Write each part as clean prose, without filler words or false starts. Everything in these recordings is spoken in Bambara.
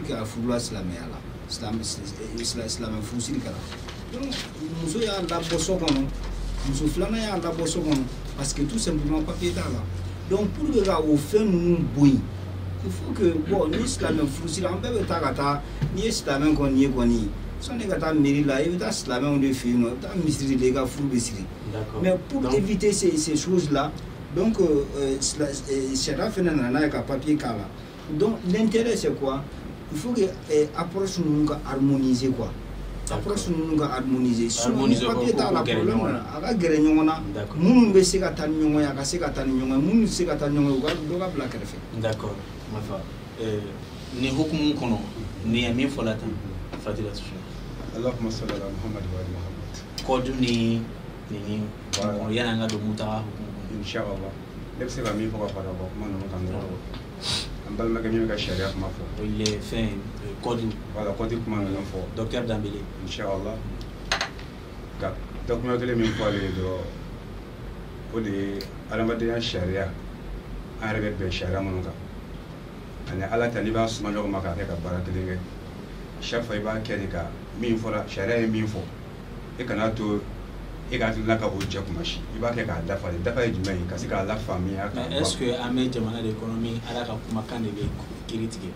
que a furu silamɛya la silamɛ furusiri kɛra donc muso y'a labɔ so kɔnɔ muso filanan y'a labɔ so kɔnɔ parce que tout simplement papier t'a la donc pour que ka o fɛn ninnu bɔ yen il faut que bon ni silamɛ furusiri an bɛɛ bɛ taa ka taa n'i ye silamɛ kɔni ye kɔni sɔnni ka taa mairie la i bɛ taa silamɛw de fɛ yen nɔ i bɛ taa misiri de i ka furu bɛ siri mais pour éviter ces choses là donc sariya fana nana n'a ye ka papier k'a la donc l'intérêt c'est quoi il faut que approche ninnu ka harmoniser quoi approche ninnu ka harmoniser sinon ni papier t'a la problème a ka gɛrɛ ɲɔgɔn na minnu bɛ se ka taa ni ɲɔgɔn ye a ka se ka taa ni ɲɔgɔn ye minnu tɛ se ka taa ni ɲɔgɔn ye u ka dɔ ka bila kɛrɛfɛ. D'accord Mafa ni hukumu kɔnɔ ni ye min fɔ la tan Fadila Tushe. Allahumma salli ala Muhammad wa ali Muhammad. Kɔdu ni yani an ka don mutaga hukumu. Inshallah ne bɛ se ka min fɔ ka fara bɔ kuma ninnu kan dɔrɔn an balimakɛ min bɛ ka sariya kuma fɔ. Il est fin kɔdu. Voilà kɔdu kuma ninnu fɔ. Docteur Dambele. Inshallah ka document kelen min fɔ ale ye dɔrɔn o de ye adamadenya sariya an yɛrɛ bɛ bɛn sariya minnu kan ani ala ta n'i b'a suma ɲɔgɔn ma k'a kɛ ka baara kelen kɛ chaque fois i b'a kɛ de ka min fɔra sariya ye min fɔ e kana to e ka hakilina ka o jɛ kuma si i b'a kɛ k'a dafa de dafa ye jumɛn ye ka se k'a lafaamuya. Est ce que an bɛ jamana de kɔnɔ min ala ka kumakan de bɛ kiiri tigɛ.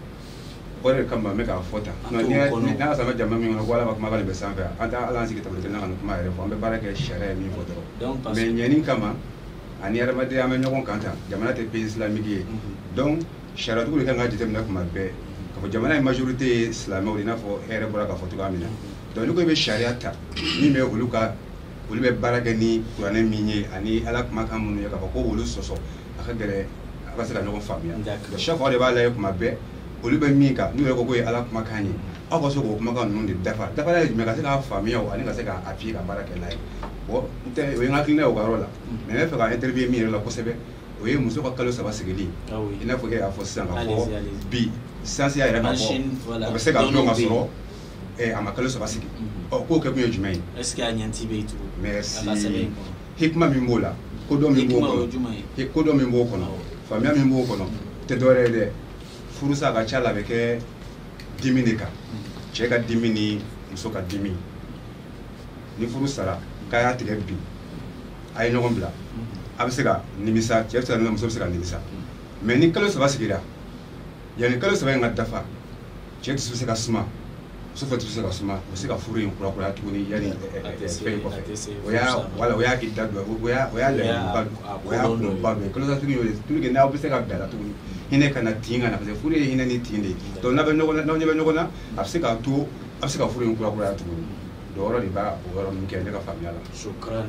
O de kama n bɛ k'a fɔ tan n'a y'a sɔrɔ an bɛ jamana min kɔnɔ ko ala ka kumakan de bɛ sanfɛ an tɛ ala an sigi tabali kelen na ka nin kuma yɛrɛ fɔ an bɛ baara kɛ sariya ye min fɔ dɔrɔn mais ɲɛni kama ani adamadenya an bɛ ɲɔgɔn kan tan jamana tɛ pays islamique ye donc sariyatigiw de kan ka jateminɛ kuma bɛɛ k'a fɔ jamana ye majorité ye silamɛw de i n'a fɔ e yɛrɛ bɔra k'a fɔ cogoya min na donc ni ko i bɛ sariya ta min bɛ olu bɛ baara kɛ ni kuranɛ min ye ani ala kumakan minnu ye k'a fɔ ko olu sɔsɔ a ka gɛlɛn a ka se ka ɲɔgɔn faamuya chaque fois de b'a lajɛ kuma bɛɛ olu bɛ min kan n'u yɛrɛ ko ko ye ala kumakan ye aw ka se k'o kumakan ninnu de dafa dafara ye jumɛn ka se k'a faamuya ani ka se k'a appuyer ka baara kɛ n'a ye bon o ye n hakilina ye o ka yɔrɔ la mais ne bɛ fɛ ka interviewer min yɛrɛ la kosɛbɛ o ye muso ka kalo 3 sigili i n'a fɔ e y'a fɔ sisan ka fɔ bi sisansi y'a yɛrɛ ka fɔ o bɛ se ka dɔn ka sɔrɔ a ma kalo 3 sigi ɔ k'o kɛ kun ye jumɛn ye. est ce que a ɲanti bɛ yen tugun. merci hikima min b'o la kodɔn min b'o kɔnɔ kodɔn min b'o kɔnɔ faamuya min b'o kɔnɔ tɛ dɔwɛrɛ ye dɛ furusa ka ca la a bɛ kɛ dimi de kan cɛ ka dimi ni muso ka dimi ni furu sara k'a y'a tigɛ bi a ye ɲɔgɔn bila a bɛ se ka nimisa cɛ bɛ se ka nimisa muso bɛ se ka nimisa mais ni kalo 3 sigira yanni kalo 3 in ka dafa cɛ tɛ se ka suma muso fana tɛ se ka suma o bɛ se ka furu in kurakuraya tuguni yanni fɛn in kɔfɛ o y'a k'i da don o y'a laɲiniba o y'a kunba dɔ ye kalo 3 tuguni y'o ye pour que n'aw bɛ se ka bila la tuguni hinɛ kana tin kana parce que furu ye hinɛ ni tin de ye donc n'aw ɲɛ bɛ ɲɔgɔn na a bɛ se ka to a bɛ se ka furu in kurakuraya tuguni donc o yɔrɔ de b'a o yɔrɔ ninnu kɛ ne ka faamuya la. Shukran.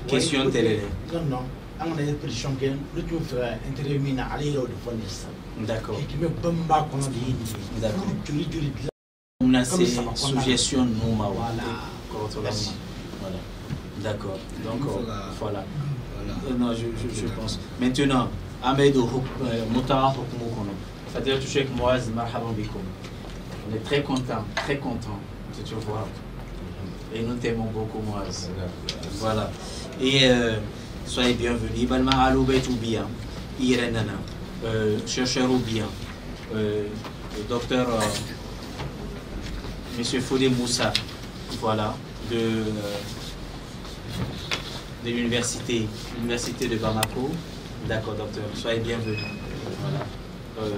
Question télé. Non, on a une pression que le tout fait intervenir à aller au fond de ça. D'accord. Et qui me bomba qu'on dit. D'accord. On a ces suggestions nous voilà. D'accord. Donc voilà. Non, je pense. Maintenant, Ahmedou Moutara Hokmoukono. Fadila Tushe Mouaz Marhaban Bikoum. On est très content de te voir. Et nous t'aimons beaucoup, Mouaz. Voilà. Et soyez bienvenus. Balma Aloubet ou bien, Irenana, chercheur ou bien, docteur Monsieur Fodé Moussa, voilà, de l'université de Bamako. D'accord, docteur, soyez bienvenus. Voilà.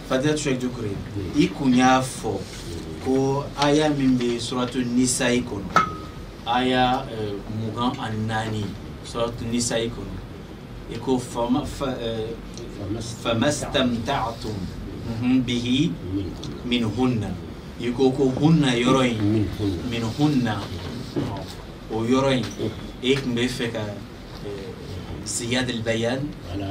Fadila Tushe Dukure, Ikunya Fo. Ko aya min bɛ suratu nisa'i kɔnɔ aya mugan ani naani suratu nisa'i kɔnɔ i ko famastamta'tum bihi min hunna i ko hunna yɔrɔ in min hunna o yɔrɔ in e tun bɛ fɛ ka siyad al-bayan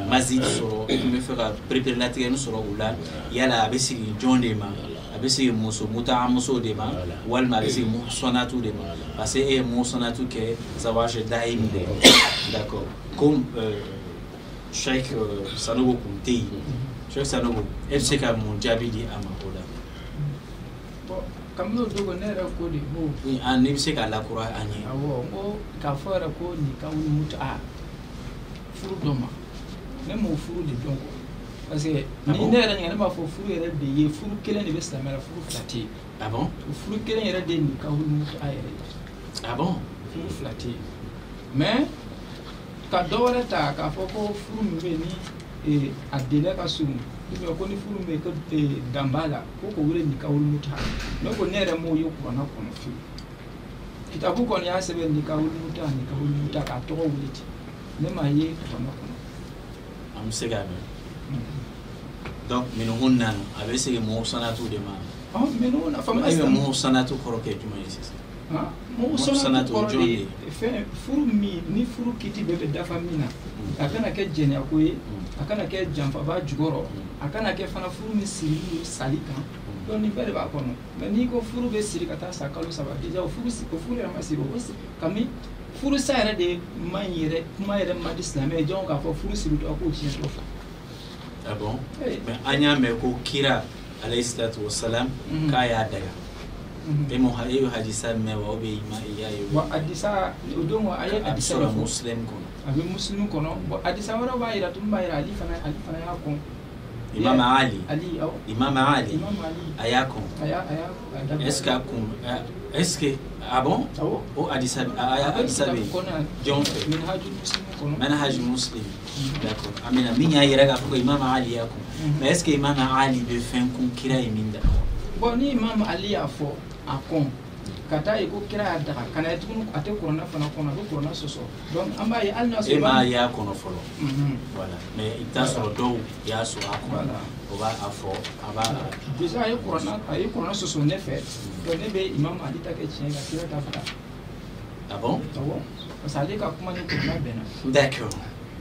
mazid sɔrɔ e tun bɛ fɛ ka perepere-latigɛ sɔrɔ o la yala a bɛ sigi jɔn de ma a bɛ se muso muso de ma walima a bɛ se muhsanatu de ma parce que e ye muhsanatu kɛ zawaj daim de d'accord comme Cheikh Sanogo kun tɛ yen Cheikh Sanogo e bɛ se ka mun jaabi di a ma o la. bon kam'o dogo ne yɛrɛ ko de ko. ne bɛ se ka lakura an ye. awɔ ko k'a fɔ yɛrɛ ko nin ka wuli muta furu dɔ ma ne m'o furu de dɔn quoi parce que ni ne yɛrɛ ɲinɛ ne b'a fɔ furu yɛrɛ de ye furu kelen de bɛ silamɛ la furu fila tɛ yen. Ah bon? Furu kelen yɛrɛ de ye nikahu muta yɛrɛ ye. Ah bon? Furu fila tɛ yen mais ka dɔ wɛrɛ ta k'a fɔ ko furu min bɛ ni a délai ka surun ko ni furu min bɛ ko dan b'a la ko k'o wele nikahu muta ne ko ne yɛrɛ m'o ye kuranna kɔnɔ fiyewu. Kitabu kɔni y'a sɛbɛn nikahu muta k'a tɔgɔ wele ten ne m'a ye kuranna kɔnɔ. An bɛ se k'a mɛn. Donc minuhunna a bɛ segin muhsanatu de ma. Minuhunna fama ayi bɛ muhsanatu kɔrɔ kɛ jumɛn ye sisan? Muhsanatu kɔrɔ de fɛn furu min ni furu kiti bɛɛ bɛ dafa min na a kana kɛ jɛnɛyako ye a kana kɛ janfaba jukɔrɔ a kana kɛ fana furu min sirili sali kan donc nin bɛɛ de b'a kɔnɔ mais n'i ko furu bɛ siri ka taa sa kalo saba déjà o furu yɛrɛ ma siri o bɛ kami furu sa yɛrɛ de man ɲi yɛrɛ kuma yɛrɛ man di silamɛ ye jɔn k'a fɔ furu siri tɔ k'o tiɲɛ tɔ fɔ. Ah bon? Mais an y'a mɛn ko kira alayhi salatu wa salam k'a y'a daga. E mo hadisa mɛn wa ou bien i y'a ye? Wa hadisa o don a ye hadisa de fɔ. Muslim kɔnɔ. A bɛ muslim kɔnɔ bon hadisa wɛrɛw b'a yira tun b'a yira Ali fana y'a kɔn. Imam Ali. Ali awɔ. Imam Ali. Imam Ali. A y'a kɔn. A y'a Est-ce que a kun est-ce que ah bon? Awɔ. O hadisa a y'a hadisa bɛ jɔn fɛ? Manhajul muslim kɔnɔ. Manhaj muslim. D'accord. Amina min y'a yɛrɛ k'a fɔ ko Imam Ali y'a kun. Mais est-ce que Imam Ali bɛ fɛn kun kira ye min da? Bon ni Imam Ali y'a fɔ a kɔn ka taa ye ko kira y'a daga ka na ye tuguni a tɛ kuranna fana kɔnɔ a bɛ kuranna sɔsɔ donc an b'a ye hali n'a sɔrɔ. E m'a y'a kɔnɔ fɔlɔ. Voilà mais i bɛ taa sɔrɔ dɔw y'a sɔrɔ a kɔnɔ o b'a fɔ a b'a. déjà a ye kuranna sɔsɔ ne fɛ donc ne bɛ Imam Ali ta kɛ tiɲɛ ka kira ta bila. Ah bon? Awɔ parce que ale ka kuma ni kuranna bɛnna. D'accord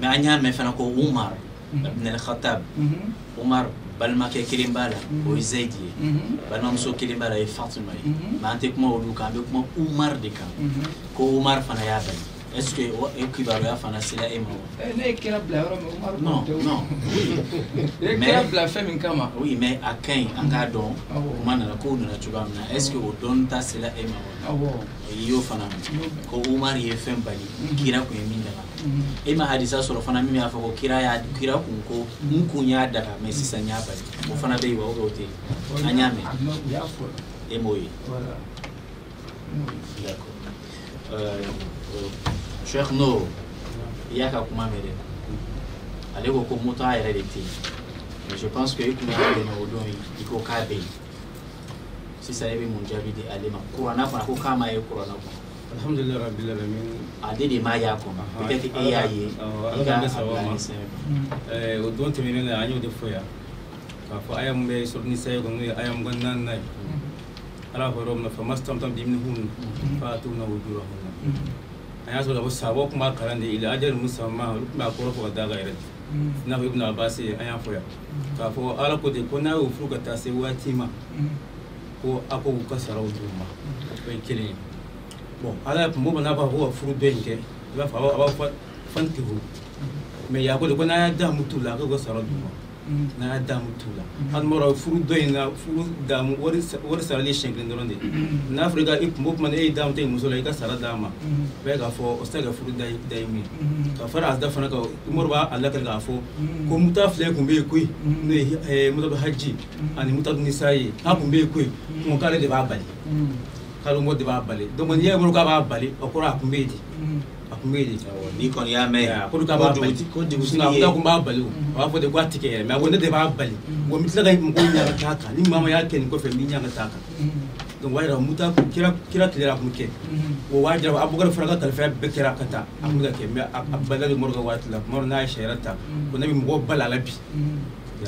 mais an y'a mɛn fana ko Umar ibn al-Khattab Umar balimakɛ kelen b'a la o ye Zayid ye balimamuso kelen b'a la o ye Fatima ye mais an tɛ kuma olu kan an bɛ kuma Umar de kan ko Umar fana y'a bali est-ce que o kibaruya fana sera e ma wa? Ne ye kira bila yɔrɔ min Umar non non ne kira bila fɛn min kama. oui mais a ka ɲi an k'a dɔn kuma nana kow nana cogoya min na est-ce que o dɔn ta sera e ma wa? Awɔ i y'o fana mɛn ko Umar ye fɛn bali kira kun ye min daga e ma hadisa sɔrɔ fana min y'a fɔ ko kira kun ko n kun y'a daga mais sisan y'a bali o fana bɛ yen wa o tɛ yen an y'a mɛn e m'o ye d'accord Cheikh Nour i y'a ka kuma mɛn dɛ ale ko ko moto a yɛrɛ de tɛ yen mais je pense que e kun y'a dɛmɛ o don i ko k'a bɛ yen sisan e bɛ mun jaabi di ale ma kuranna fana ko k'a ma ye kuranna kɔnɔ. Alhamdulillah rabbil alamin. Ale de m'a y'a kɔnɔ peut-être e y'a ye i ka o don tɛmɛnen na an y'o de fɔ yan k'a fɔ aya min bɛ sɔrɔ ni sayi kɔnɔ n'o ye aya mugan naaninan ye ala fɔ yɔrɔ min na famastamtam biminihunna fa'atuna ujurahunna an y'a sɔrɔ k'a fɔ sahabaw tun b'a kalan de ila ajali musamma olu tun b'a kɔrɔ fɔ ka d'a kan yɛrɛ i n'a fɔ Ibn Abbas an y'a fɔ yan k'a fɔ ala ko ten ko n'a y'o furu ka taa se waati ma ko a ko k'u ka saraw d'u ma o ye kelen ye bon ala ye kunbo n'a b'a fɔ ko ka furu dɔ in kɛ i b'a fɔ a b'a fɔ fankihu mais yako de ko n'a y'a damu t'u la a k'u ka sara d'u ma n'a y'a damu t'u la hali mɔrɔ furu dɔ in na furu damu wari sarali siɲɛ kelen dɔrɔn de n'a fɔra i ka i kunbo kuma e y'i damu ta i muso la i ka sara d'a ma bɛɛ k'a fɔ o tɛ se ka furu da i min ka fara a da fana kan mɔrɔ b'a lakari k'a fɔ ko muta fila kun bɛ yen koyi n'o ye mutadu haji ani mutadu nisa ye k'a kun bɛ yen koyi ko k'ale de b'a bali k'ale mɔ de b'a bali donc n'i y'a mɔrɔ k'a b'a bali o kɔrɔ a kun bɛ yen de a kun bɛ yen de n'i kɔni y'a mɛn ko k'a b'a bali ko dugutigi ye kun b'a bali o b'a fɔ de ko a tɛ kɛ yɛrɛ mais a ko ne de b'a bali wa n bɛ tila ka mɔgɔw ɲaga t'a kan ni maa ma y'a kɛ nin kɔfɛ n b'i ɲaga t'a kan donc o b'a yira muta kira tile a kun kɛ o b'a jira Abubakar fana ka kalifa bɛɛ kɛra ka taa a kun bɛ ka kɛ mais a balila de Umaru ka waati la Umaru n'a ye sariya ta ko ne bɛ mɔgɔw bali a la bi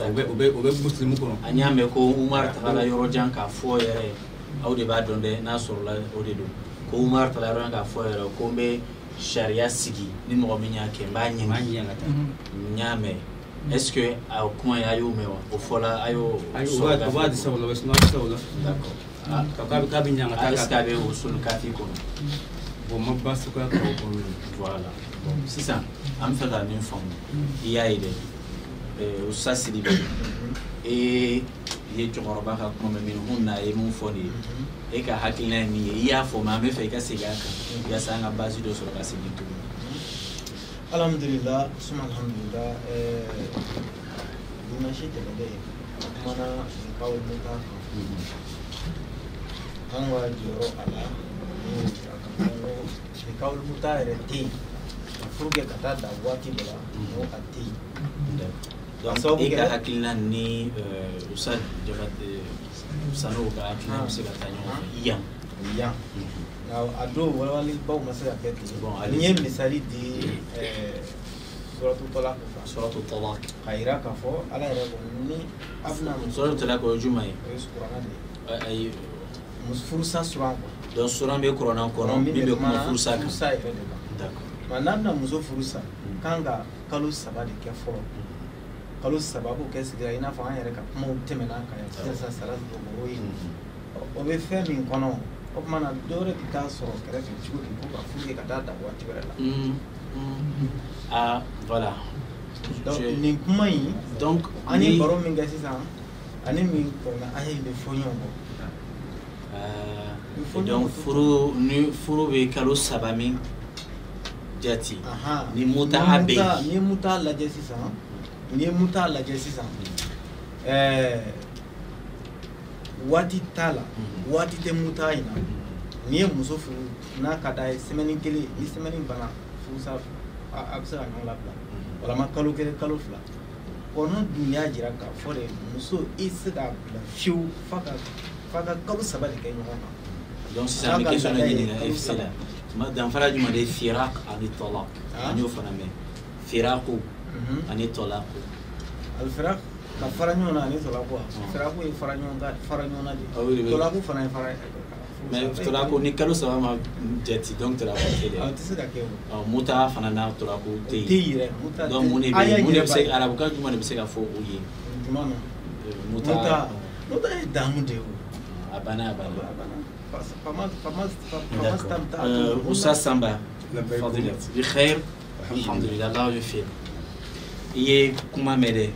o bɛ musilimu kɔnɔ an y'a mɛn ko Umar tagala yɔrɔ jan k'a fɔ yɛrɛ aw de b'a dɔn dɛ n'a sɔrɔla o de don ko Umar tagala yɔrɔ jan k'a fɔ yɛrɛ ko n bɛ sariya sigi ni mɔgɔ min y'a kɛ n b'a ɲɛŋa n y'a mɛn est-ce que a kuma a y'o mɛn wa o fɔla a y'o sɔrɔ o b'a di sago la o bɛ suma sago la d'accord k'a bɛ ɲaŋa ta est-ce que a bɛ o soli kati kɔnɔ bon ma ba suguya ka o kɔnɔ voilà bon sisan an bɛ fɛ ka min faamu i y'a ye dɛ Usa Sidibe e ye cɛkɔrɔba ka kuma mɛn minnu a ye mun fɔ nin ye e ka hakilina ye min ye i y'a fɔ mais an bɛ fɛ i ka segin a kan yasa an ka base dɔ sɔrɔ ka segin tuguni. Alhamdulillah suma alhamdulillah Imagine mana kau muta angwa joro ala ni kau muta reti furuge kata da wati bela no ati donc eka hakilina ni usad jabat sano ka hakilina musika tanyo yang ado wali bau masaya kete bon alinye misali di suratul talaq khaira kafo ala ni abna suratul talaq o jumai ay fursa suran donc suran be corona kono bi be kuma fursa ka d'accord manamna muzo fursa kanga kalu sabadi ke fo kalu sababu ke sigira ina fa yare ka mo temena ka ya sa salat do boyi o be fe min kono o mana dore ti ka so kare ti chuko ki ko fuge ka dada wati wala ah voilà donc ani baro min ga sisan ani min ko na ayi be fonyo ko donc furu be kalo sabami jati ni muta abe ni muta la sisan wati tala wati te muta ina ni muso fu na kada semaine kele ni semaine bana fu sa absa na la bla wala ma kalo kele kalo fla kono dunya jira ka fore muso isda bla fiu faka kalo sabali kay nyoma donc si ça me question na ni na fcla ma dan fara juma de firaq ani talaq anyo fana me firaqu ani talaq al firaq ka faranyo na ni talaq firaqu e faranyo na di talaq fana fara mais talaq ni kalo sabama ma jeti donc talaq tele tisda ke muta fana na talaq te muta donc mune be se arabu ka juma de se ka fo uye juma muta e damu de abana أستاذ سامبا فضيلة بخير الحمد لله الله يوفقك إيه كما مدى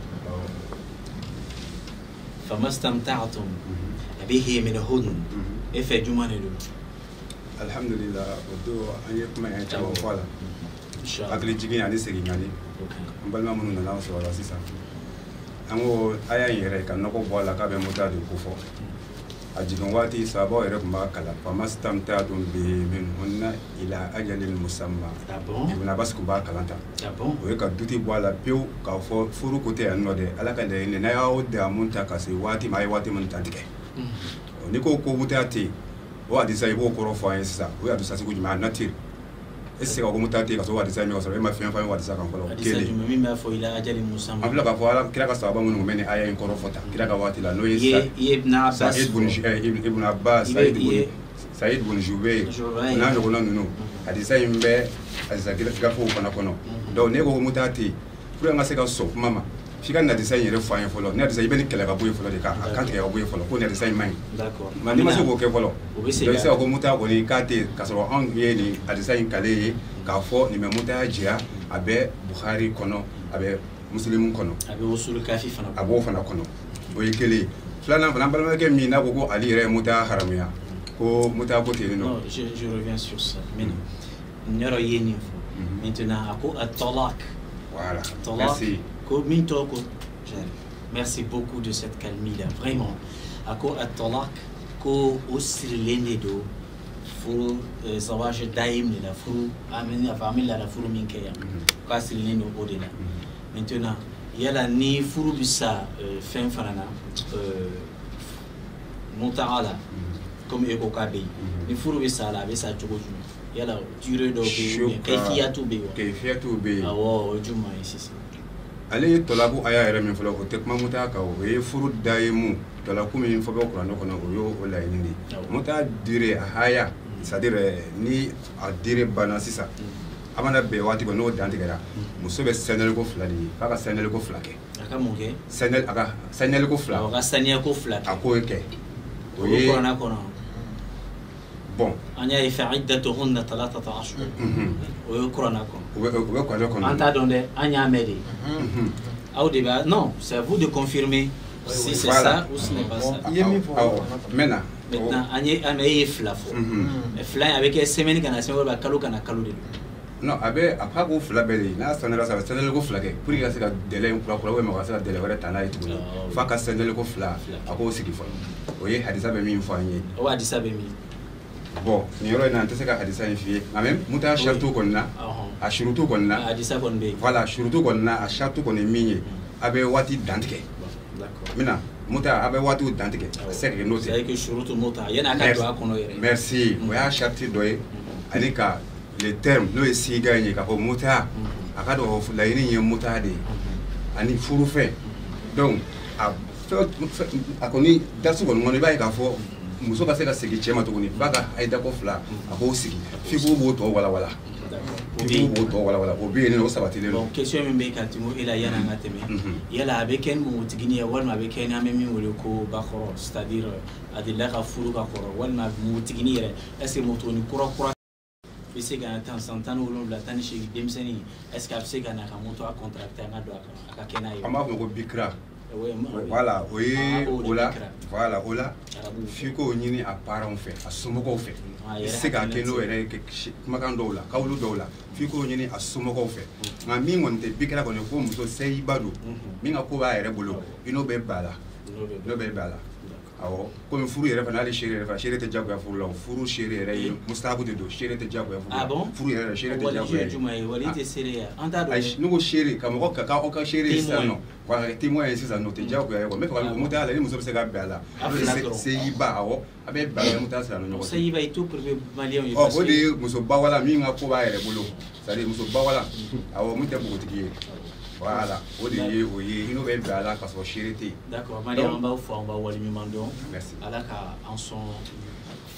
فما استمتعتم به منهن إيه في جمانة الحمد لله ودو أني كما يتعلم فعلا إن شاء الله أكل جيجين يعني سيجين يعني مبالما منو نلاو سوالا سيسا أمو أيا يرى كان نقو بوالا كابي متادي كفو أجدون واتي سابو يرك ما كلا فما استمتعتم به منهن إلى أجل مسمى ابن عباس كبار كلانتا ويكا دوتي بوالا بيو كافو فرو كوتي أنو دي ألا كان دي نياو دي أمونتا كاسي واتي ماي واتي من تانتك نيكو كوبوتاتي وادي سايبو كورو يسا ويادو ساسي كوجمع ناتير ese ka komutati ka so wa design ka so ma fian wa design kan ko kele mi ma fo ila ajali musamma abla ka fo ala kira ka sahaba mun meni aya en koro fota kira ka wati la no ibn Abbas ibn Abbas Said ibn Jubayr na no kono no hadisa imbe azza kila ka fo kana kono do ne ko komutati fura nga se ka so mama fika na design yere fo ayen folo ne design be ni kele ka boye folo de ka kan ke ka boye folo ko ne design man d'accord mani ma so ko ke folo do se ko muta ko ni kate ka so on ye ni design kale ka fo ni me muta jia abe Bukhari kono abe Muslim kono abe usul kafi fana abo fana kono boye kele flana fana balma ke mi na ko ali re muta haramiya ko muta ko te non je reviens sur ça mais n'ero yeni fo maintenant ako at-talaq voilà merci. Merci beaucoup de cette calmie-là, vraiment. Ako at-talaq ko usrilenedo furu zawaj daim la furu ameni la famille la furu minkeya ko usrilenedo odela. Maintenant, il y a la ni furu bisa fin fanana muta'ala comme eko kabe. Ni furu bisa la bisa chokoju. Il y a la durée de kayfiyatu be awo juma ici. Ale tolabu aya yɛrɛ min fɔlɔ o tɛ kuma muta kan o ye furu da ye mun tolaku min fɔ bɛ kuranɛ kɔnɔ o y'o laɲini de muta dire a haya c'est à dire ni a dire banna sisan a mana bɛn waati bɛɛ n'o dan tigɛra muso bɛ sɛnɛliko fila de ye k'a ka sɛnɛliko fila kɛ a ka mun kɛ a ka sɛnɛliko fila a ka saniyako fila kɛ a k'o kɛ o ye kuranɛ kɔnɔ bon an y'a ye fa'iddatuhunna 13 ashhur o ye kuranɛ kɔnɔ o bɛ kuranɛ kɔnɔ an t'a dɔn dɛ an y'a mɛn de aw de b'a non c'est à vous de confirmer si c'est ça ou ce n'est pas ça maintenant an ye fila fɔ fila in a bɛ kɛ semaine kana semaine walima kalo kana kalo de don non abe apa ko fila bele na sanera sa sanela ko fila ke pour que se ka délai kura kura we ma ka se ka délai wɛrɛ ta n'a ye tuguni fa ka sanela ko fila a ko sigi fɔlɔ o ye hadisa bɛ min fɔ an ye o hadisa bɛ min bon nin yɔrɔ in na n tɛ se ka hadisa in f'i ye nka même muta shartu kɔni na a shurutu kɔni na hadisa kɔni bɛ yen voilà shurutu kɔni na a shartu kɔni ye min ye a bɛ waati dan tigɛ mina muta a bɛ waatiw dan tigɛ a se ka kɛ n'o tɛ c'est que shurutu muta yanni a ka don a kɔnɔ yɛrɛ merci o y'a sharti dɔ ye ani ka les termes n'o ye siga in ye k'a fɔ muta a ka dɔn laɲini ye muta de ye ani furufɛn donc a kɔni darisi kɔni kɔnɔ i b'a ye k'a fɔ muso ka se ka segin cɛ ma tuguni f'a ka a ye dako fila a k'o sigi f'i k'o b'o tɔ walawala f'i k'o b'o tɔ walawala o bɛ yen nɔ o sabatilen don. bon question min bɛ ka tɛmɛ e la yanni an ka tɛmɛ yala a bɛ kɛ ni npogotigini ye walima a bɛ kɛ ni an bɛ min wele ko bakɔrɔ c'est à dire a delila ka furu ka kɔrɔ walima npogotigini yɛrɛ est ce que npogotigini kura bɛ se ka tan san 17 18 denmisɛnnin est ce que a bɛ se ka na ka moto a contracté an ka don a ka kɛ n'a ye. an b'a fɔ ko bikira. voilà o ye o la voilà o la f'i k'o ɲini a parents fɛ a somɔgɔw fɛ i se k'a kɛ n'o yɛrɛ kumakan dɔw la kawulu dɔw la f'i k'o ɲini a somɔgɔw fɛ nka min kɔni tɛ bikira kɔni ko muso seyiba don min ka ko b'a yɛrɛ bolo i n'o bɛ ba la n'o bɛ ba la awɔ komi furu yɛrɛ fana hali seere yɛrɛ fana seere tɛ diyagoya furu la furu seere yɛrɛ ye mustahabu de don seere tɛ diyagoya furu la furu yɛrɛ seere tɛ diyagoya ye wali tɛ seere ya an t'a dɔn ne ko seere ka mɔgɔ ka aw ka seere sisan nɔ wa témoin ye sisan nɔ tɛ diyagoya ye quoi n bɛ fɛ ka mun t'a la ni muso bɛ se ka bɛn a la seyiba awɔ a bɛ bɛn a la mun t'a sira ni ɲɔgɔn cɛ seyiba i t'o prévu maliyɛnw ye o de ye muso bawala min ka ko b'a yɛrɛ bolo c'est à dire muso bawala awɔ mun tɛ npogotigi ye voilà o de ye o ye n'o bɛ bɛn a la ka sɔrɔ seere tɛ yen. d'accord maliyɛn an b'aw fɔ an b'aw waleɲuman dɔn ala ka an sɔn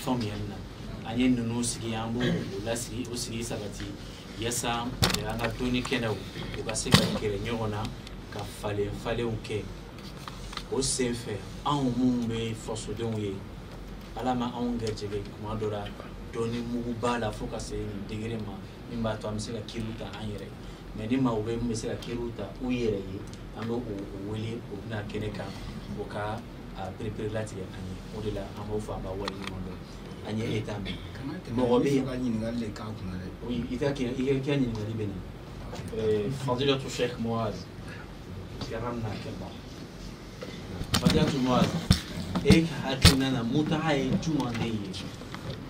faamuyali la an ye ninnu sigi an b'o lasigi o sigi sabati yaasa an ka dɔnni kɛnɛw u ka se ka gɛrɛ ɲɔgɔn na ka falen falenw kɛ o senfɛ anw minnu bɛ fasodenw ye ala ma anw garijɛgɛ kuma dɔ la dɔnni mugu b'a la fo ka se nin degré ma min b'a to an bɛ se ka kiriw ta an yɛrɛ mais ni maaw bɛ min bɛ se ka kiriw ta u yɛrɛ ye an bɛ o wele o bɛna kɛnɛ kan o ka perepere latigɛ an ye o de la an b'o fɔ an b'a waleɲuman dɔn an ye état mɛn mɔgɔ bɛ yen ka ɲininkali de k'a kunna dɛ oui i ka ɲininkali bɛ nin fadilatu sheikh Muaz garamna kɛba fadilatu Muaz e ka hakilina na mutaha ye jumɛn de ye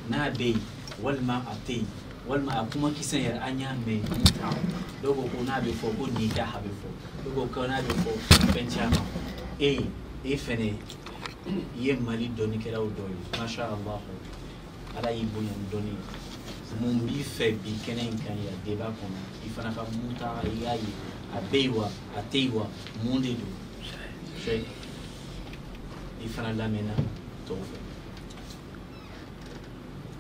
n'a bɛ yen walima a tɛ yen walima a kuma kisɛ yɛrɛ an y'a mɛn mutaha dɔw ko ko n'a bɛ fɔ ko nikaha bɛ fɔ dɔw ko n'a bɛ fɔ fɛn caman e fɛnɛ i ye Mali dɔnnikɛlaw dɔ ye masha Allah ala y'i bonya ni dɔnni ye mun b'i fɛ bi kɛnɛ in kan yan débat kɔnɔ i fana ka mutaha i y'a ye a bɛ yen wa a tɛ yen wa mun de don Sheikh i fana lamɛnna tɔw fɛ.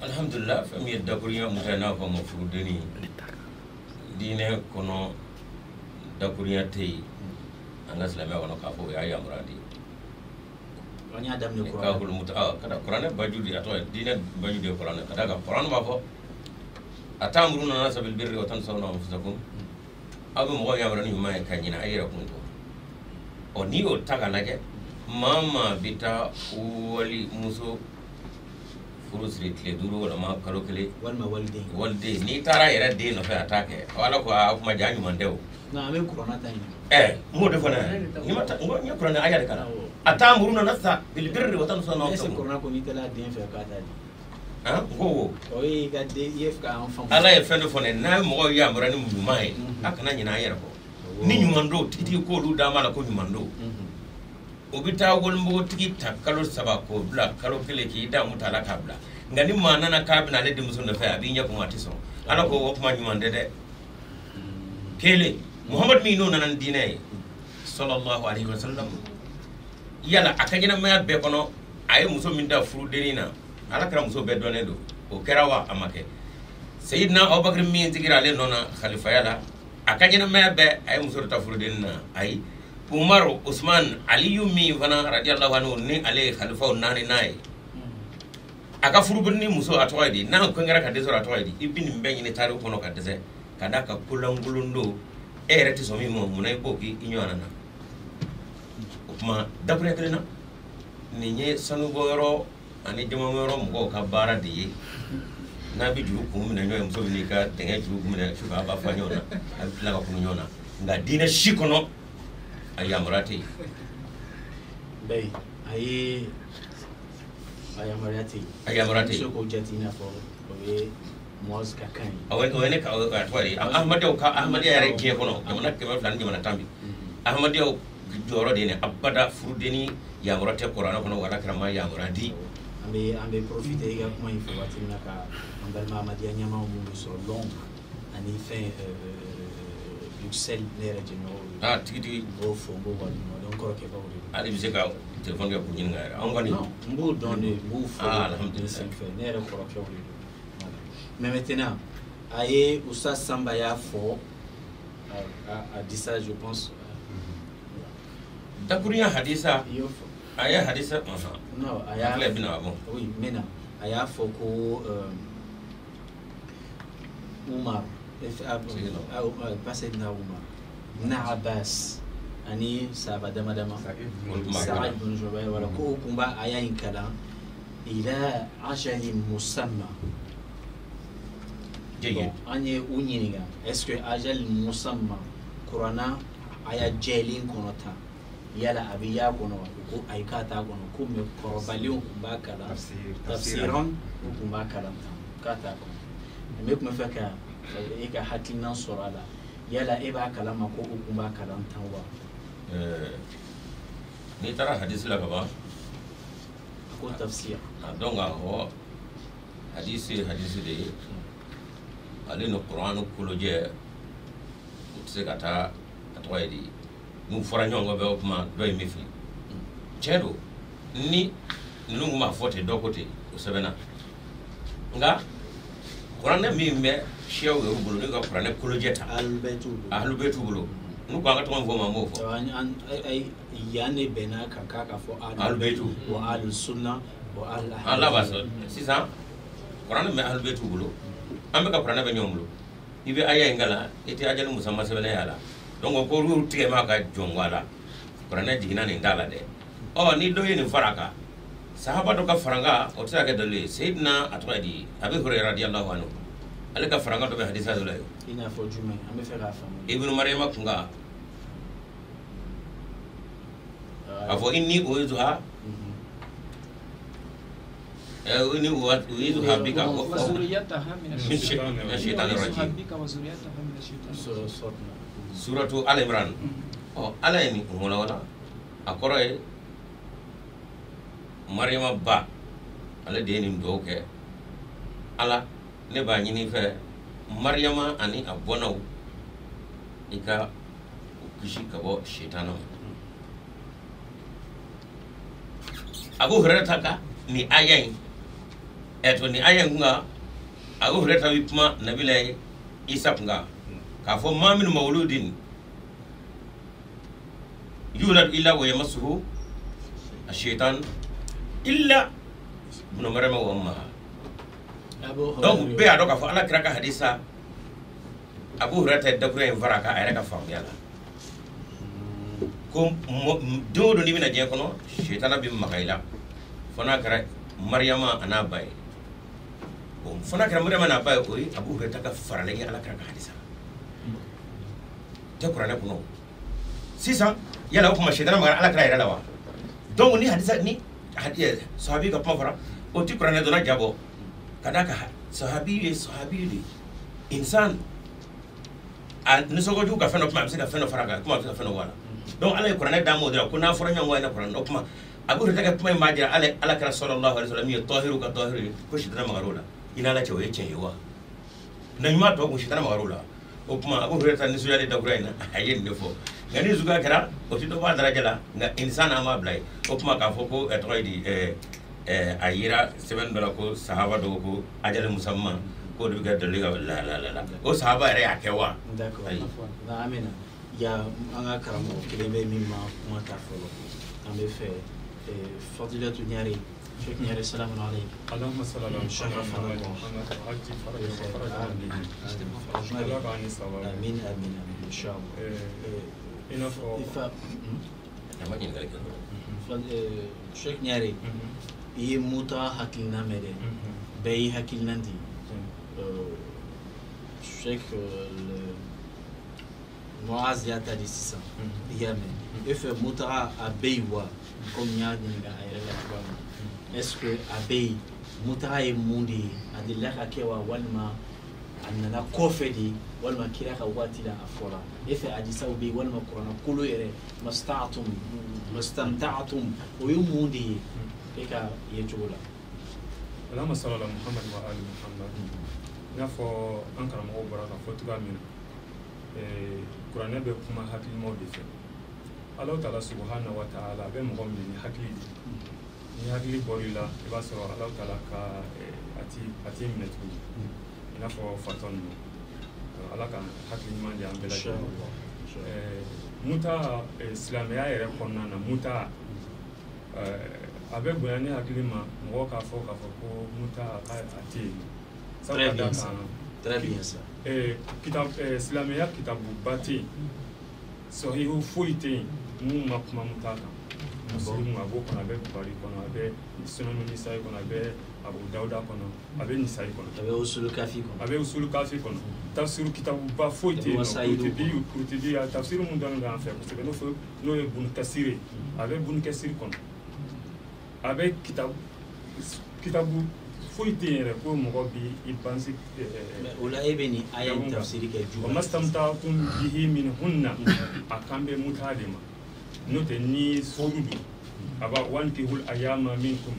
alhamdulillah fɛn min ye dakuriya muta n'a fɔ ma furudeni diinɛ kɔnɔ dakuriya tɛ yen an ka silamɛya kɔnɔ k'a fɔ o y'a yamaruya de ye. an y'a daminɛ k'a bolo muta kada kuranɛ baju de a tɔgɔ ye diinɛ baju de ye kuranɛ ka d'a kan kuranɛ b'a fɔ atamuruna nasa bil birri wa tansawna anfusakum aw bɛ mɔgɔw yamaruya ni ɲuman ye ka ɲinɛ a yɛrɛ kun kɔ ɔ n'i y'o ta k'a lajɛ maa maa bɛ taa wali muso furu siri tile 5 walima kalo 1 walima waliden n'i taara yɛrɛ den nɔfɛ a t'a kɛ ala ko a kuma ja ɲuman tɛ o. non an bɛ kuranɛ ta ɲini. n b'o de fɔ ne ɲɛna n'i ma taa n ko n ye kuranɛ aya de kalan atamuruna nasa bil birri wa tansawna anfusakum. est ce que kuranɛ ko n'i taara den fɛ k'a ta di. n ko wo. o ye ka den i ye k'an faamu. ala ye fɛn dɔ fɔ ne n'a ye mɔgɔw yamaruya ni ɲuman ye a kana ɲinɛ an yɛrɛ kɔ ni ɲuman don tigitigi k'olu d'a ma la ko ɲuman don. o bɛ taa walimogotigi ta kalo 3 k'o bila kalo 1 k'i damu ta la k'a bila nka ni maa nana k'a bɛna ale denmuso nɔfɛ a b'i ɲɛ kun a tɛ sɔn ala ko o kuma ɲuman tɛ dɛ. kelen muhamadu min n'o nana ni diinɛ ye sallallahu alaihi wasallam yala a ka ɲɛnamaya bɛɛ kɔnɔ a ye muso min da furudeni na ala kɛra muso bɛɛ dɔnnen don o kɛra wa a ma kɛ sayidina abubakar min sigira ale nɔ na khalifaya la a ka ɲɛnamaya bɛɛ a ye muso dɔ ta furudeni na ayi umaru usman aliyu min fana radiyallahu anhu ni ale ye khalifaw 4 n'a ye a ka furubiri ni muso a tɔgɔ ye di n'a ko kɛra ka dɛsɛ a tɔgɔ ye di i bɛ nin bɛɛ ɲini tariku kɔnɔ ka dɛsɛ ka d'a ka kolankolon don e yɛrɛ tɛ sɔn min ma munna i b'o k'i ɲɔgɔnna na o kuma dakuriya kelen na nin ye sanubɔyɔrɔ ani jamayɔrɔ mɔgɔw ka baara de ye n'a bɛ juru kun minɛ ɲɔgɔn ye muso bɛ n'i ka dɛngɛ juru kun minɛ su b'a fa ɲɔgɔn na a bɛ tila ka kun ɲɔgɔn na nka diinɛ si kɔnɔ a yamaruya tɛ yen. bɛɛ a ye a yamaruya tɛ yen. a yamaruya tɛ yen. muso k'o jate i n'a fɔ o ye mɔz ka kan ye. o ye ne ka tɔgɔ de ye ahmadiyyaw ka ahmadiyya yɛrɛ diɲɛ kɔnɔ jamana 200 ni jamana 10 bi ahmadiyyaw jɔyɔrɔ de ye nin abada furudeni yamaruya tɛ kuranɛ kɔnɔ wala kɛra ma yamaruya di. an bɛ profiter i ka kuma in fɛ waati min na ka an balima ahmadiyya ɲɛmaw minnu sɔrɔ lɔn ani fɛn Bruxelles ne yɛrɛ jɛɲɔgɔnw tigi n b'o fɔ n b'o waleɲuman dɔn n kɔrɔkɛbaw de don. hali bɛ se ka telefɔni kɛ k'u ɲininka yɛrɛ an kɔni. n b'o dɔn de n b'o fɔ alhamdulilayi senfɛ ne yɛrɛ kɔrɔkɛw de don. mais maintenant a ye Oustaz Samba y'a fɔ a dit ça je pense. dakurunya hadisa a ye hadisa non a y'a oui maintenant a y'a fɔ ko Umar pas Seydina Umar na Abbas ani sahaba dama dama Sa'id bin Jubayr wala ko kun b'a aya in kalan ila ajalin musamma. an ye u ɲininka est-ce que ajal musamma kuranna aya jɛlen kɔnɔ tan yala a bɛ y'a kɔnɔ ko ayi k'a t'a kɔnɔ ko mɛ kɔrɔbalenw tun b'a kalan tafsiran u tun b'a kalan tan k'a t'a kɔnɔ mɛ tun bɛ fɛ ka e ka hakilina sɔrɔ a la yala e b'a kalama ko u tun b'a kalan tan wa. n'i taara hadisi la ka ban ko tafsir donc a fɔ hadisi ye hadisi de ye ale ni kuran kolojɛ u tɛ se ka taa a tɔgɔ ye di n'u fɔra ɲɔgɔn kɔ bɛɛ o kuma dɔ ye min fili tiɲɛ don ni ninnu tun b'a fɔ ten dɔ ko ten o sɛbɛnna nka kuranɛ min bɛ siyaw yɛrɛ bolo ne ka kuranɛ kolojɛ ta ahlu bɛ t'u bolo n'u ko an ka tɔgɔ min fɔ ma n b'o fɔ yan ne bɛnna kan k'a ka fɔ ahlu bɛ t'u wa ahlu sunna wa ahlu ala b'a sɔrɔ sisan kuranɛ min bɛ ahlu bɛ t'u bolo an bɛ ka kuranɛ bɛ ɲɔgɔn bolo i bɛ aya in kalan i tɛ ajali musamman sɛbɛnna y'a la donc ko olu tigɛ ma ka jɔn a la kuranɛ jiginna nin t'a la dɛ ɔ ni dɔ ye nin fara a kan sahaba dɔ ka faranga o tɛ se ka kɛ dalilu ye Seydina a tɔgɔ ye di Abi Hurayra radiyallahu anhu ale ka faranga dɔ bɛ hadisa dɔ la ye i n'a fɔ jumɛn an bɛ fɛ k'a faamu Ibnu Maryama kun ka a fɔ inni u'izuha inni u'izuha bika wa وذريتها من الشيطان الرجيم بك وذريتها من الشيطان suratu Al Imran ɔ ala ye nin wala wala a kɔrɔ ye Maryama ba ale de ye nin dugawu kɛ ala ne b'a ɲini fɛ Maryama ani a bɔnnaw i ka kisi ka bɔ sitana ma Abu Hurairata ka ni aya in to ni aya in kunga Abu Hurairata bi kuma nabila Isa kunga k'a fɔ ma min mawludin yulad illa wa yamassuhu ash-shaytan illa ibn Maryama wa ummaha donc bɛɛ y'a dɔn k'a fɔ ala kira ka hadisa Abu Hurairata ye dakura in fara k'a yɛrɛ ka faamuya la ko don o don n'i bɛna diɲɛ kɔnɔ sitana bɛ maga i la fo n'a kɛra Maryama a n'a ba ye fo n'a kɛra Maryama n'a ba ye o ye Abu Hurairata ka faralen ye ala kira ka hadisa tɛ kuranɛ kɔnɔ sisan yala o kuma sitana magara ala kira yɛrɛ la wa donc ni hadisa ni sahabi ka kuma fara o ti kuranɛ donna jabɔ ka d'a kan sahabi ye de insan a nisɔngojugu ka fɛn dɔ kuma a bɛ se ka fɛn dɔ fara kan kuma a bɛ se ka fɛn dɔ bɔ a la donc ala ye kuranɛ d'a ma o de la ko n'a fɔra ɲɔgɔn kɔ na kuranɛ o kuma Abu Hurairata ka kuma in b'a jira ala kira sallallahu alaihi wasallam min ye tɔhiru ka tɔhiru ye ko sitana magara o la i n'ala cɛ o ye tiɲɛ ye wa na ɲuman tɔ kun sitana magara o la o kuma Abu Hurairata nisɔndiyalen dakura in na a ye nin de fɔ nka ni zuguya kɛra o ti dɔ bɔ a daraja la nka insan an b'a bila ye o kuma k'a fɔ ko tɔgɔ ye di a yira sɛbɛnni dɔ la ko sahaba dɔw ko ajali musamman k'o de bɛ kɛ dalilu ka la o sahaba yɛrɛ y'a kɛ wa. d'accord amina ya an ka karamɔgɔ kelen bɛ min ma kuma ta fɔlɔ an bɛ fɛ Fadilatu Ɲare Sheikh Ɲare salamu aleykum. اللهم صل على محمد آمين آمين إن شاء الله. Sheikh Ɲare i ye muta hakilina mɛn dɛ bɛɛ y'i hakilina di je sais que le Moaz yata dit ça. Yamé. Et fait mutara abeiwa comme y'a dinga ayela. Est-ce que abei mutara est mundi adilla kakewa walma anana kofedi walma kiraka watila afora. Et fait adisa ubi walma kurana kulu yere masta'tum mastamta'tum oyum mundi eka yejola. Allahumma salli ala Muhammad wa ali Muhammad. N'a fɔ an karamɔgɔw bɔra ka fɔ cogoya min na kuranɛ bɛ kuma hakilimaw de fɛ Alahu Taala subhanahu wa ta'ala a bɛ mɔgɔ minɛ ni hakili de ni hakili bɔr'i la i b'a sɔrɔ Alahu Taala ka a t'i minɛ tuguni i n'a fɔ fatɔ ninnu Ala ka hakili ɲuman di an bɛɛ lajɛlen muta silamɛya yɛrɛ kɔnɔna na muta a bɛ bonya ni hakili ma mɔgɔ k'a fɔ ko muta a tɛ yen. Très bien ça. Très bien ça. Silamɛya kitabuba tɛ yen sɔhihu foyi tɛ yen mun ma kuma muta kan musilimu a b'o kɔnɔ a bɛ Bukari kɔnɔ a bɛ Sunanu Nisa'i kɔnɔ a bɛ Abu Dawuda kɔnɔ a bɛ Nisa'i kɔnɔ a bɛ Usulu Kafi kɔnɔ a bɛ Usulu Kafi kɔnɔ tafsiru kitabuba foyi tɛ yen nɔ Kurutidi tafsiru mun dɔnnen don an fɛ kosɛbɛ n'o ye Ibn Kasir ye a bɛ Ibn Kasir kɔnɔ a bɛ kitabu foyi tɛ yen yɛrɛ ko mɔgɔ bi i bansi o la e bɛ nin aya in tafsiri kɛ jumɛn mastamta'tum bihi minhunna a kan bɛ muta de ma n'o tɛ ni furu don a b'a wankihul ayama minkum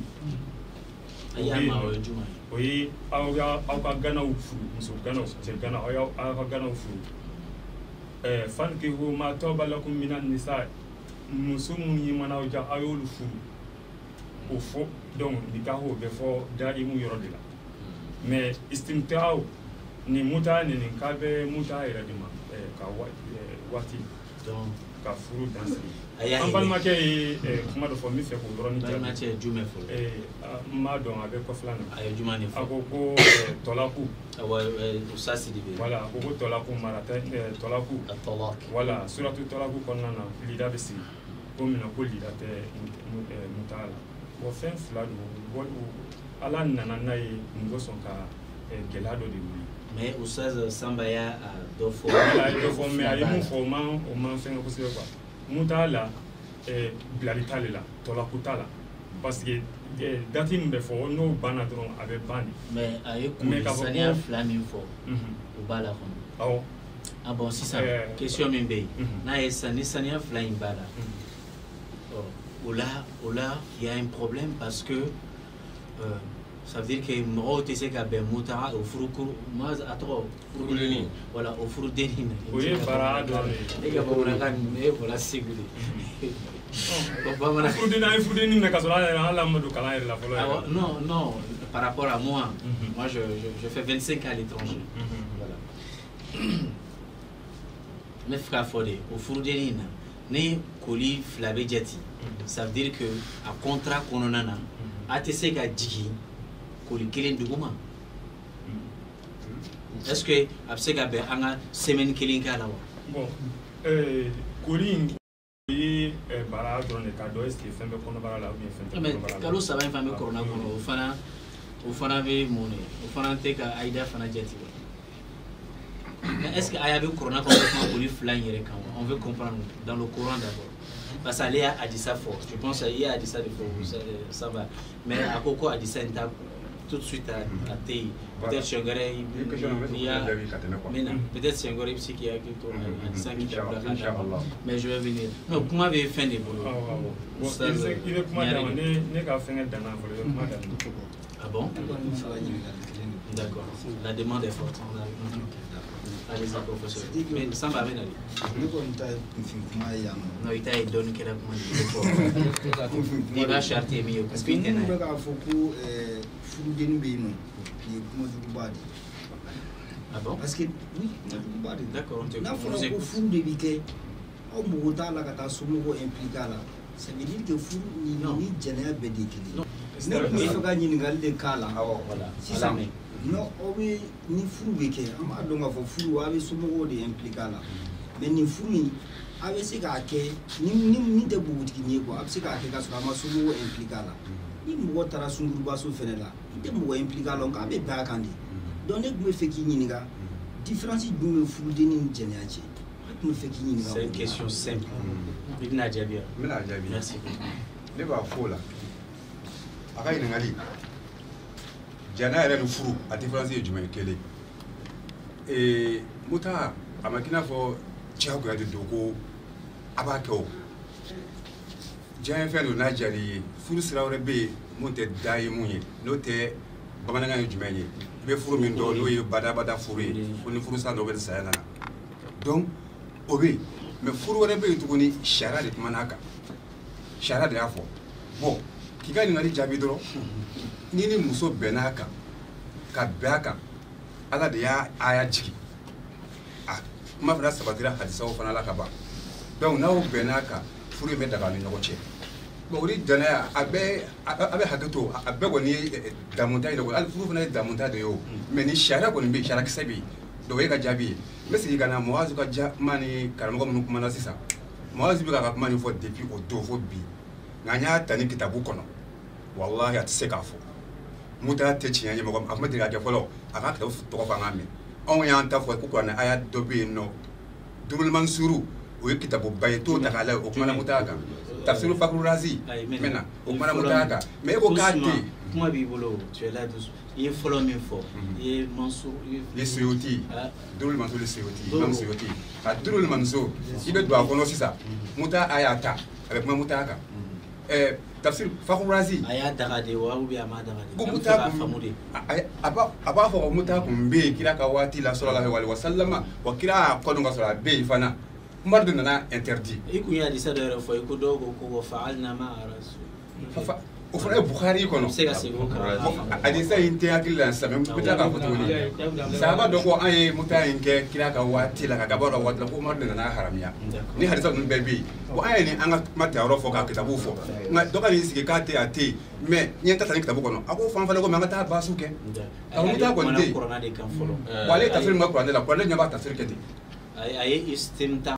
ayama o ye jumɛn ye o ye aw ka ganaw furu muso ganaw cɛ ganaw aw ka ganaw furu fankihu ma taba lakum minan nisa muso minnu yi mana aw ja aw y'olu furu o fɔ donc nikaho bɛ fɔ daimu yɔrɔ de la mais istimta'u ni muta ni k'a bɛ muta yɛrɛ de ma ka waati ka furu dansigi an balimakɛ ye kuma dɔ fɔ n bɛ fɛ k'o yɔrɔnin jaabi balimakɛ ye jumɛn fɔlɔ n m'a dɔn a bɛ kɔfɛla na a ye jumɛn de fɔ a ko ko tɔlaku Usa Sidi bɛ voilà a ko ko tɔlaku mara tɛ tɔlaku voilà suratu tɔlaku kɔnɔna na lida bɛ sigi ko minɛ ko lida tɛ muta la bon fɛn fila don Ala nana n'a ye nin ko sɔn ka gɛlɛya dɔ de wuli mais Ustaz Samba y'a dɔ fɔ a ye dɔ fɔ mais a ye mun fɔ o man fɛn kosɛbɛ quoi muta la bilali t'ale la tɔlaku t'a la parce que date min bɛ fɔ n'o banna dɔrɔn a bɛ ban de mais a ye saniya fila min fɔ o b'a la kɔnɔ awɔ ah bon sisan question min bɛ yen n'a ye ni saniya fila in b'a la au là, il y a un problème parce que ça veut dire que mɔgɔw tɛ se ka bɛn mutara o furuko ma a tɔgɔ furudeni voilà o furudeni na o ye bara dɔ de ye e ka bamanankan nin e bɔra Segu de bamanan furudeni an ye furudeni minɛ ka sɔrɔ an yɛrɛ ma don kalan yɛrɛ la fɔlɔ non par rapport à moi je fais 25 ans à l'étranger voilà n bɛ fɛ k'a fɔ de o furudeni na ni koli fila bɛ jate ça veut dire que a contrat kɔnɔna na a tɛ se ka jigin koli kelen duguma est-ce que a bɛ se ka bɛn an ka semaine kelen k'a la wa bon koli in o ye bara dɔrɔn de k'a dɔn est-ce que fɛn bɛ kɔnɔbara la ou bien fɛn tɛ kɔnɔbara la kalo saba in fana bɛ kɔrɔna kɔnɔ o fana bɛ mun de o fana tɛ ka ayida fana jate wa mais est-ce que aya bɛ kɔrɔna kɔnɔ kuma koli fila in yɛrɛ kan on veut comprendre dans le Coran d'abord parce qu'elle a dit ça fort. Je pense qu'il a dit ça de fort, ça va. Mais à Coco a dit ça tout de suite à TI. Peut-être Chengare, il y a. Peut-être Chengare aussi qui a dit ça qui mais je vais venir. Non, comment avez vous fait des boulots? Il est comment n'est qu'à faire un ah bon? D'accord. La demande est forte. Allez-y, professeur. Mais ça va venir. Non, il t'a donné qu'il a commandé. Il va charter mieux. Parce qu'il y a ah bon? Parce que oui, d'accord. N'a fallu que fou de biquet. Au Bogota, la catastrophe impliquée là. Ça veut dire que fou ni général bédicule. Non, il faut gagner une galle de cas là. Voilà. Non, obi ni furu bɛ kɛ an b'a dɔn k'a fɔ furu a bɛ somɔgɔw de impliqué a la mais nin furu in a bɛ se k'a kɛ ni tɛ npogotigini ye quoi a bɛ se k'a kɛ k'a sɔrɔ a ma somɔgɔw impliqué a la ni mɔgɔ taara sunkurubaso fɛnɛ la i tɛ mɔgɔ impliqué a la nka a bɛ bɛn a kan de donc ne tun bɛ fɛ k'i ɲininka différence jumɛn bɛ furuden ni jɛnɛya cɛ ne tun bɛ fɛ k'i ɲininka. C'est une question simple. I bɛna jaabi wa? n bɛna jaabi. Merci. ne b'a fɔ o la a ka ɲininkali jɛnɛya yɛrɛ ni furu a différence ye jumɛn ye kelen muta a ma k'i n'a fɔ diyagoya de don ko a b'a kɛ o diɲɛ fɛn don n'a diyar'i ye furu sira wɛrɛ bɛ yen mun tɛ da ye mun ye n'o tɛ bamanankan ye jumɛn ye i bɛ furu min dɔn n'o ye badabada furu ye fo ni furu sira dɔ bɛ saya nana donc o bɛ yen mais furu wɛrɛ bɛ yen tuguni sariya de kuma n'a kan sariya de y'a fɔ bon k'i ka ɲininkali jaabi dɔrɔn ni ni muso bɛnn'a kan ka bɛn a kan ala de y'a jigi a kuma fana sabatira hadisaw fana la ka ban donc n'aw bɛnn'a kan furu in bɛ daga ni ɲɔgɔn cɛ bon o ni danaya a bɛ hakɛ to a bɛɛ kɔni ye damunta ye hali furu fana ye damunta de ye o mais ni sariya kɔni bɛ yen sariyakisɛ bɛ yen donc o ye ka jaabi ye n bɛ segin ka na Muwazu ka kuma ni karamɔgɔ minnu kumana sisan Muwazu bɛ ka kuma nin fɔ depuis o don fo bi nka n y'a ta ni kitabu kɔnɔ walahi a tɛ se k'a fɔ muta tɛ tiɲɛ ye mɔgɔ a kuma deli ka kɛ fɔlɔ a ka kitabu tɔgɔ fɔ an k'a mɛn anw y'an ta fɔ ko kuranɛ aya dɔ bɛ yen nɔ Durul Mansuru o ye kitabuba ye t'o ta k'a lajɛ o kumana muta kan tafsiru Fakru Razi mɛ na o kumana muta kan mais e ko k'a tɛ yen kuma b'i bolo tu es là dessus i ye fɔlɔ min fɔ i ye Mansur i ye Suyuti Durul Mansur Suyuti Imam Suyuti ka Durul Mansur i bɛ don a kɔnɔ sisan muta aya ta a bɛ kuma muta kan tafsir Fakru Razi a y'a daga de wa ou bien a m'a daga de ko muta a b'a fɔ ko muta kun bɛ yen kira ka waati la sallallahu alaihi wa sallam wa kira y'a kɔdɔn ka sɔrɔ a bɛ yen fana Umar de nana interdit i kun ye hadisa dɔ yɛrɛ fɔ i ko dɔw ko fa'alna ma'a rasul o fana ye Bukhari kɔnɔ se ka segin o kan hadisa in tɛ hakili la sisan mais n bɛ taa k'a fɔ tuguni sahaba dɔ ko an ye muta in kɛ kira ka waati la ka gaba la waati la ko Umar de nana haramiya ni hadisa ninnu bɛɛ bɛ yen bon an ye nin an ka kuma ta yɔrɔ fɔ ka kitabu fɔ nka dɔ ka n'i sigi k'a tɛ a tɛ yen mais n ye n ta ta ni kitabu kɔnɔ a ko fan fana ko mais an ka taa baasiw kɛ a ko muta kɔni tɛ yen wa ale ye tafsir min kɛ kuranɛ la kuranɛ ɲɛ b'a tafsir kɛ ten a ye istimta